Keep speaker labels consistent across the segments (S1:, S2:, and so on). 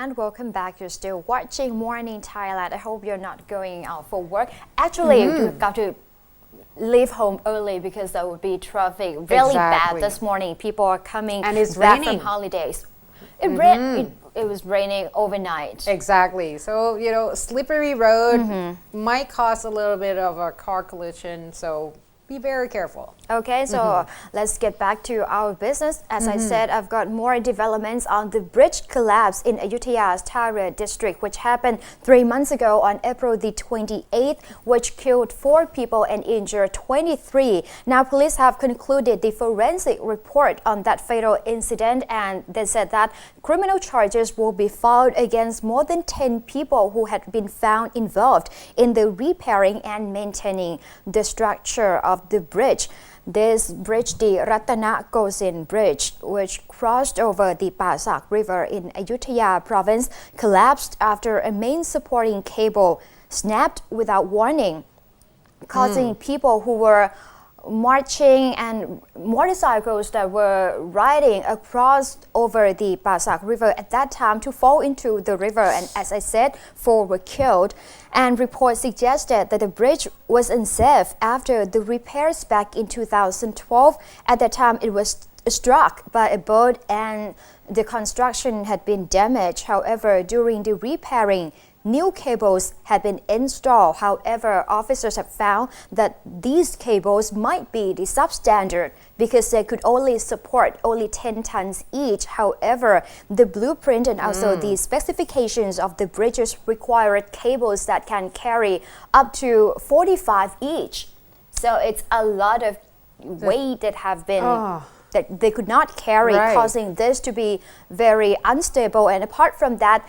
S1: everyone, welcome back. You're still watching Morning Thailand. I hope you're not going out for work. Actually, you've got to leave home early because there will be traffic really bad this morning. People are coming
S2: and it's
S1: back
S2: raining
S1: from holidays. It was raining overnight.
S2: Exactly. So, slippery road might cause a little bit of a car collision. So be very careful.
S1: Okay, so let's get back to our business. As I said, I've got more developments on the bridge collapse in Ayutthaya's Thara district, which happened 3 months ago on April the 28th, which killed 4 people and injured 23. Now, police have concluded the forensic report on that fatal incident, and they said that criminal charges will be filed against more than 10 people who had been found involved in the repairing and maintaining the structure of the bridge. This bridge, the Ratana Kosin Bridge, which crossed over the Pasak River in Ayutthaya province, collapsed after a main supporting cable snapped without warning, causing people who were marching and motorcycles that were riding across over the Pasak River at that time to fall into the river. And as I said, 4 were killed. And reports suggested that the bridge was unsafe after the repairs back in 2012. At that time, it was struck by a boat and the construction had been damaged. However, during the repairing, new cables had been installed. However, officers have found that these cables might be the substandard because they could only support 10 tons each. However, the blueprint and also the specifications of the bridges required cables that can carry up to 45 each. So it's a lot of weight that have been that they could not carry, causing this to be very unstable. And apart from that,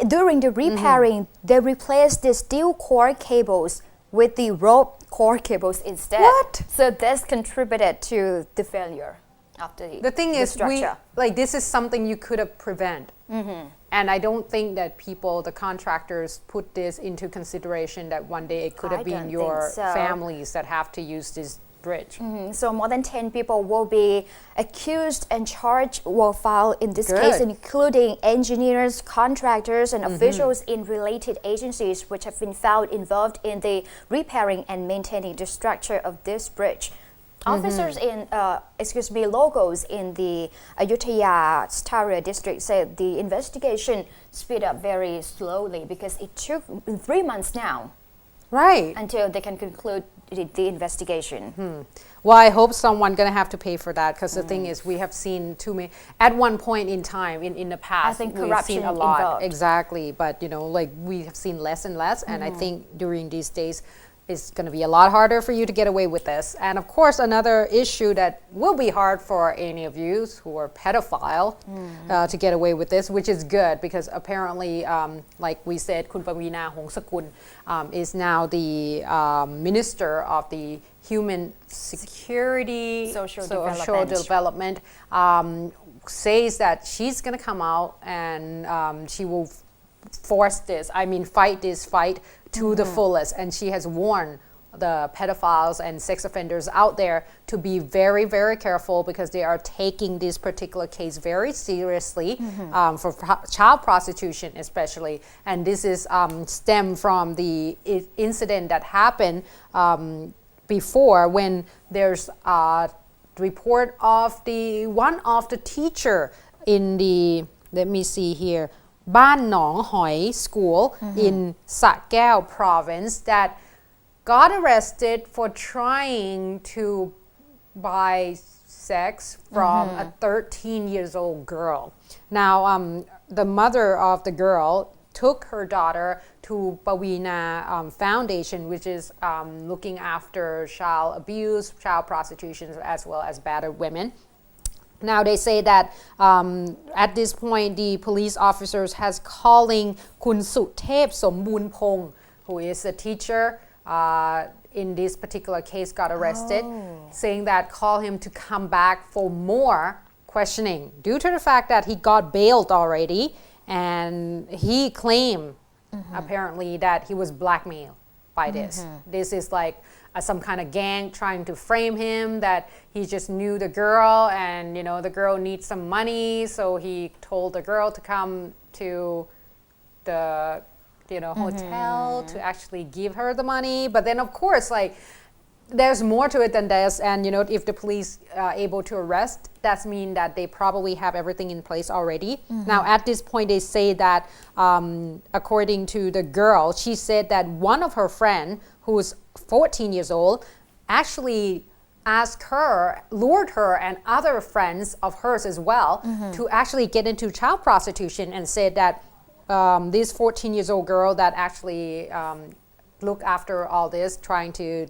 S1: during the repairing, they replaced the steel core cables with the rope core cables instead.
S2: What?
S1: So this contributed to the failure of the
S2: thing is,
S1: structure.
S2: this is something you could have prevented. And I don't think that the contractors put this into consideration that one day it could have been your families that have to use this bridge.
S1: So more than 10 people will be accused and charged will file in this case, including engineers, contractors, and officials in related agencies which have been found involved in the repairing and maintaining the structure of this bridge. Officers locals in the Ayutthaya Thara district said the investigation speed up very slowly because it took 3 months now.
S2: Right.
S1: Until they can conclude the investigation.
S2: Well, I hope someone going to have to pay for that because the thing is we have seen too many, at one point in time in the past,
S1: I think
S2: we've seen a lot.
S1: Involved.
S2: Exactly. But, we have seen less and less. And I think during these days, it's going to be a lot harder for you to get away with this. And of course, another issue that will be hard for any of you who are pedophile to get away with this, which is good because apparently, like we said, Kun Pavina Hongsakul is now the Minister of the Human Security,
S1: Social
S2: Development, says that she's going to come out and she will fight this fight to the fullest. And she has warned the pedophiles and sex offenders out there to be very, very careful because they are taking this particular case very seriously for child prostitution especially. And this is stemmed from the incident that happened before when there's a report of one of the teacher in the, let me see here, Ban Nong Hoi School in Sa Kaeo province that got arrested for trying to buy sex from a 13-year-old girl. Now, the mother of the girl took her daughter to Pavina Foundation, which is looking after child abuse, child prostitution, as well as battered women. Now they say that at this point the police officers has calling Kun Suthep Somboonpong, who is a teacher in this particular case got arrested, saying that call him to come back for more questioning due to the fact that he got bailed already and he claimed apparently that he was blackmailed. by this. This is like some kind of gang trying to frame him that he just knew the girl and, the girl needs some money. So he told the girl to come to the, hotel to actually give her the money. But then, of course, like, there's more to it than this, and if the police are able to arrest, that means that they probably have everything in place already. Now at this point they say that according to the girl, she said that one of her friend who's 14 years old actually lured her and other friends of hers as well to actually get into child prostitution, and said that this 14 years old girl that actually looked after all this, trying to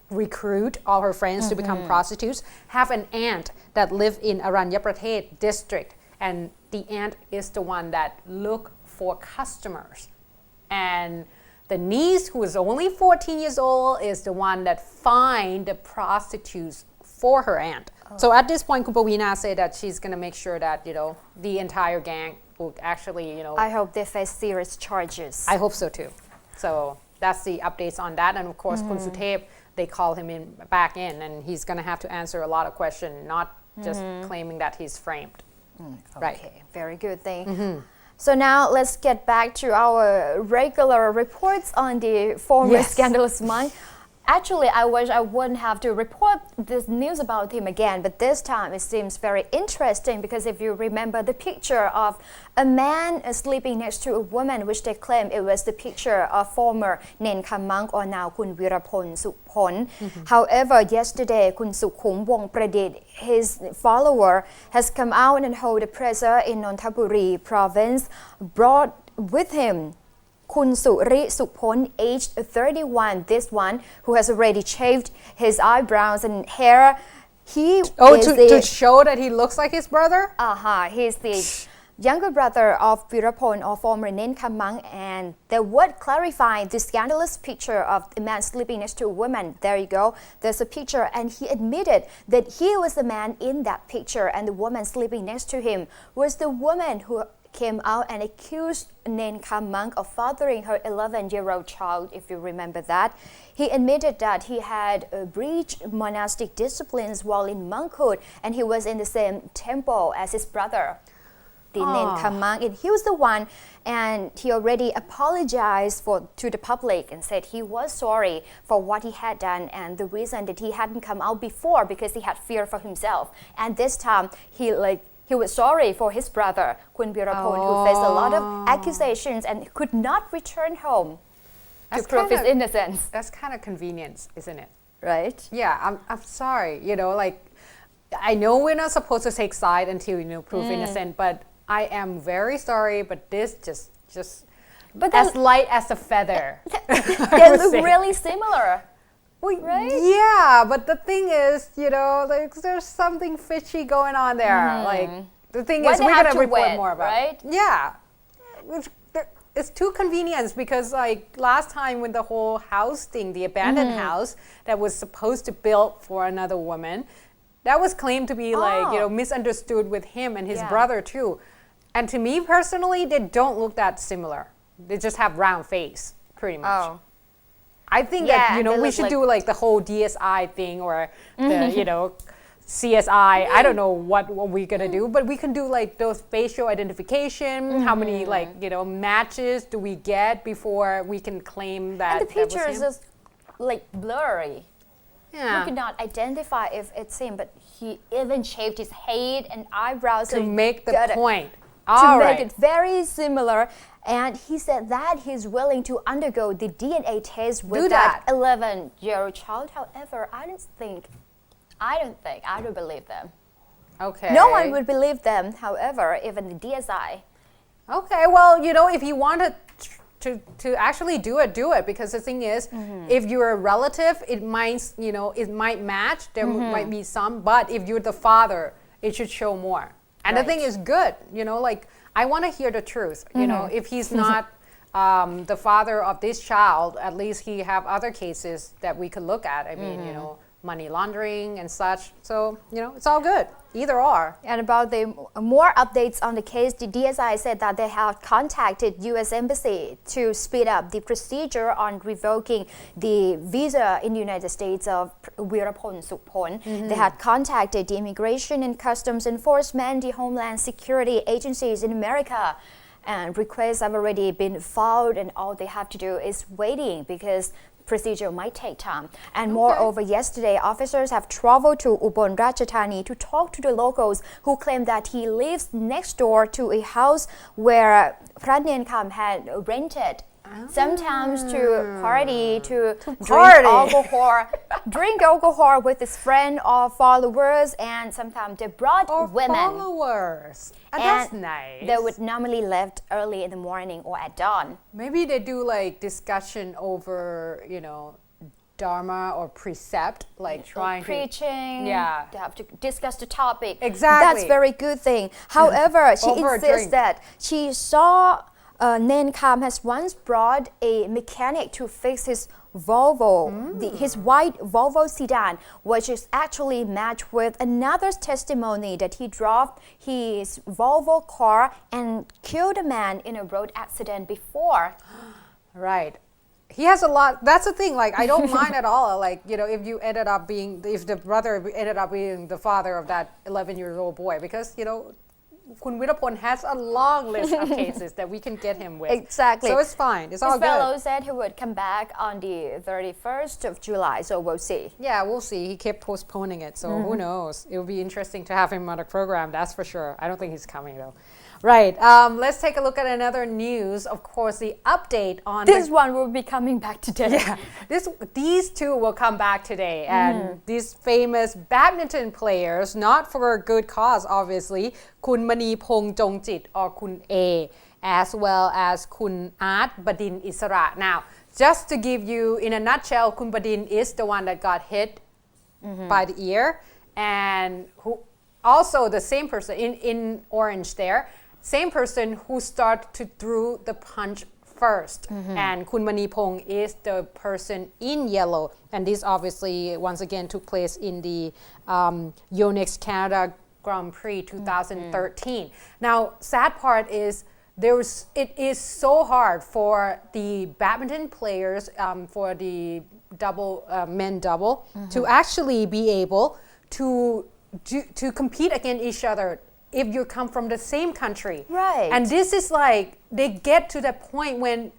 S2: recruit all her friends to become prostitutes, have an aunt that live in Aranya Pradesh district, and the aunt is the one that look for customers, and the niece, who is only 14 years old, is the one that find the prostitutes for her aunt. So at this point, Kumpavina said that she's going to make sure that the entire gang will actually
S1: I hope they face serious charges.
S2: I hope so too. So that's the updates on that, and of course Kun Suthep, they call him back in, and he's going to have to answer a lot of questions, not just claiming that he's framed. Right.
S1: Okay, very good thing. So now let's get back to our regular reports on the former scandalous monk. Actually, I wish I wouldn't have to report this news about him again, but this time it seems very interesting, because if you remember the picture of a man sleeping next to a woman, which they claim it was the picture of former Nen Kham monk, or now Kun Virapol Suphon. However, yesterday Kun Sukhum Wong Pradit, his follower, has come out and hold a presser in Nonthaburi province, brought with him Kun Suri Suphon, aged 31, this one who has already shaved his eyebrows and hair. He
S2: to show that he looks like his brother?
S1: He's the younger brother of Virapol, or former Nen Kham monk, and they would clarify the scandalous picture of a man sleeping next to a woman. There you go. There's a picture, and he admitted that he was the man in that picture, and the woman sleeping next to him was the woman who came out and accused Nen Kham monk of fathering her 11-year-old child, if you remember that. He admitted that he had breached monastic disciplines while in monkhood, and he was in the same temple as his brother, the Nen Kham monk. And he was the one, and he already apologized to the public and said he was sorry for what he had done, and the reason that he hadn't come out before because he had fear for himself. And this time he was sorry for his brother, Kun Virapol, who faced a lot of accusations and could not return home to prove his innocence.
S2: That's kind of convenience, isn't it?
S1: Right?
S2: Yeah, I'm sorry. I know we're not supposed to take side until prove innocent, but I am very sorry. But this just
S1: but
S2: as light as a feather.
S1: They look really similar. Right?
S2: Yeah, but the thing is, there's something fishy going on there. Like, the thing is, we're gonna report more about it. Yeah, it's too convenient, because like last time when the whole house thing, the abandoned house that was supposed to build for another woman, that was claimed to be misunderstood with him and his brother too. And to me personally, they don't look that similar. They just have round face, pretty much. I think that we should do like the whole DSI thing, or the CSI. I don't know what we're gonna do, but we can do like those facial identification. How many matches do we get before we can claim that?
S1: And the picture is just like blurry.
S2: Yeah.
S1: We could not identify if it's him, but he even shaved his head and eyebrows
S2: to make the point.
S1: To make it very similar. And he said that he's willing to undergo the DNA test with that 11-year-old child. However, I don't believe them.
S2: Okay.
S1: No one would believe them, however, even the DSI.
S2: Okay, well, if you wanted to actually do it, because the thing is, if you're a relative, it might match, there might be some, but if you're the father, it should show more. And the thing is good, I want to hear the truth. If he's not the father of this child, at least he have other cases that we could look at. I mean, money laundering and such. So, it's all good. Either or.
S1: And about the more updates on the case, the DSI said that they have contacted U.S. Embassy to speed up the procedure on revoking the visa in the United States of Virapol Sukhpol. They had contacted the Immigration and Customs Enforcement, the Homeland Security agencies in America, and requests have already been filed, and all they have to do is waiting because procedure might take time. And moreover, yesterday, officers have traveled to Ubon Ratchathani to talk to the locals who claim that he lives next door to a house where Prat Nen Kam had rented. Sometimes to party, to drink alcohol with his friend or followers, and sometimes they brought women.
S2: Followers. And that's nice.
S1: They would normally left early in the morning or at dawn.
S2: Maybe they do like discussion over, dharma or precept, like trying
S1: preaching.
S2: Yeah.
S1: They have to discuss the topic.
S2: Exactly.
S1: That's very good thing. However, she insists that she saw Nen Kam has once brought a mechanic to fix his Volvo, his white Volvo sedan, which is actually matched with another's testimony that he drove his Volvo car and killed a man in a road accident before.
S2: Right. He has a lot. That's the thing. Like, I don't mind at all. Like, if the brother ended up being the father of that 11-year-old boy, because, Kun Virapol has a long list of cases that we can get him with.
S1: Exactly.
S2: So it's fine. It's all good.
S1: His fellow said he would come back on the 31st of July, so we'll see.
S2: Yeah, we'll see. He kept postponing it, so who knows? It will be interesting to have him on the program, that's for sure. I don't think he's coming, though. Right. Let's take a look at another news. Of course, the update on
S1: this one will be coming back today.
S2: Yeah, these two will come back today, and these famous badminton players, not for a good cause, obviously, Kun Mani Pong Jongjit or Kun A, as well as Kun Art Badin Isara. Now, just to give you in a nutshell, Kun Badin is the one that got hit by the ear, and who also the same person in orange there. Same person who started to throw the punch first. And Kun Mani Pong is the person in yellow. And this obviously, once again, took place in the Yonex Canada Grand Prix 2013. Now, sad part is, it is so hard for the badminton players, for the men double, to actually be able to compete against each other if you come from the same country.
S1: Right.
S2: And this is like, they get to the point when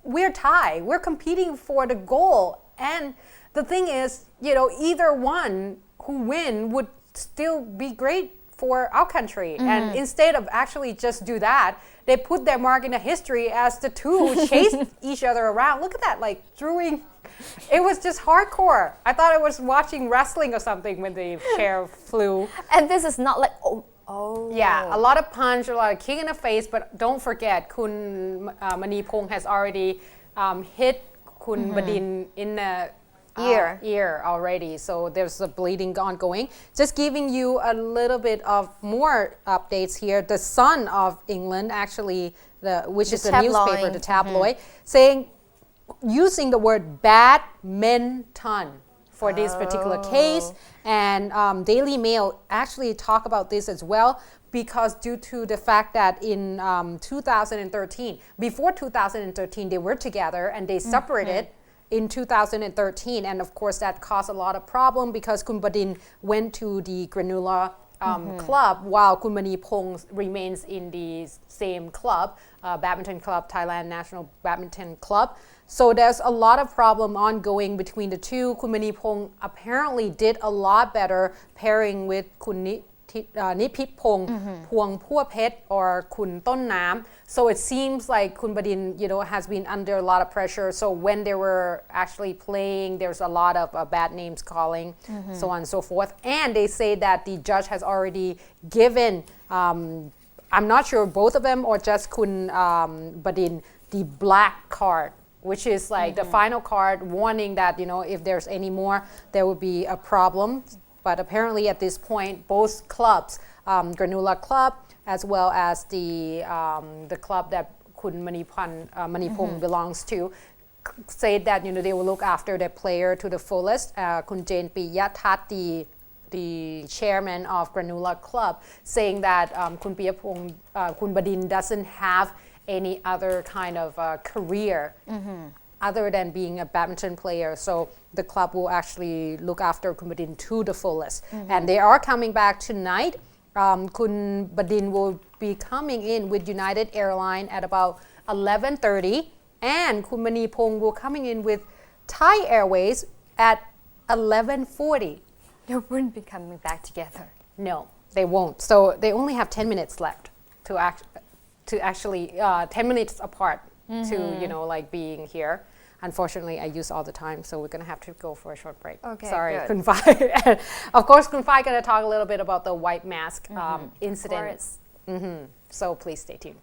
S2: we're tied. We're competing for the goal. And the thing is, either one who win would still be great for our country. And instead of actually just do that, they put their mark in the history as the two who chased each other around. Look at that, like throwing. It was just hardcore. I thought I was watching wrestling or something when the chair flew.
S1: And this is not like,
S2: Yeah, a lot of punch, a lot of kick in the face, but don't forget, Kun Mani Pong has already hit Kun Badin in the ear already, so there's a bleeding ongoing. Just giving you a little bit of more updates here. The Sun of England, actually, which is the newspaper, the tabloid, saying, using the word badminton for this particular case, and Daily Mail actually talk about this as well, because due to the fact that in 2013, before 2013 they were together and they separated in 2013, and of course that caused a lot of problem because Kun Badin went to the Granola club while Kun Mani Pong remains in the same club, Badminton Club, Thailand National Badminton Club. So there's a lot of problem ongoing between the two. Kun Mani Pong apparently did a lot better pairing with Kun Nipit Pong, Puang Phua Phet or Kun Ton Nam. So it seems like Kun Badin, has been under a lot of pressure. So when they were actually playing, there's a lot of bad names calling, so on and so forth. And they say that the judge has already given, I'm not sure both of them or just Kun Badin, the black card, which is like the final card warning that, if there's any more, there will be a problem. But apparently at this point, both clubs, Granola Club, as well as the club that Kun Mani Pong belongs to, said that they will look after the player to the fullest. Kun Jane Piyatat, the chairman of Granula Club, saying that Kun Piyapong, Kun Badin doesn't have any other kind of career other than being a badminton player. So the club will actually look after Kun Badin to the fullest. And they are coming back tonight. Kun Badin will be coming in with United Airlines at about 11:30. And Kun Mani Pong will coming in with Thai Airways at 11:40.
S1: They wouldn't be coming back together.
S2: No, they won't. So they only have 10 minutes left to actually 10 minutes apart to like being here. Unfortunately, I use all the time, so we're gonna have to go for a short break.
S1: Okay,
S2: sorry,
S1: good.
S2: Kun Phai. Of course, Kun Phai gonna talk a little bit about the white mask incident.
S1: Of course.
S2: So please stay tuned.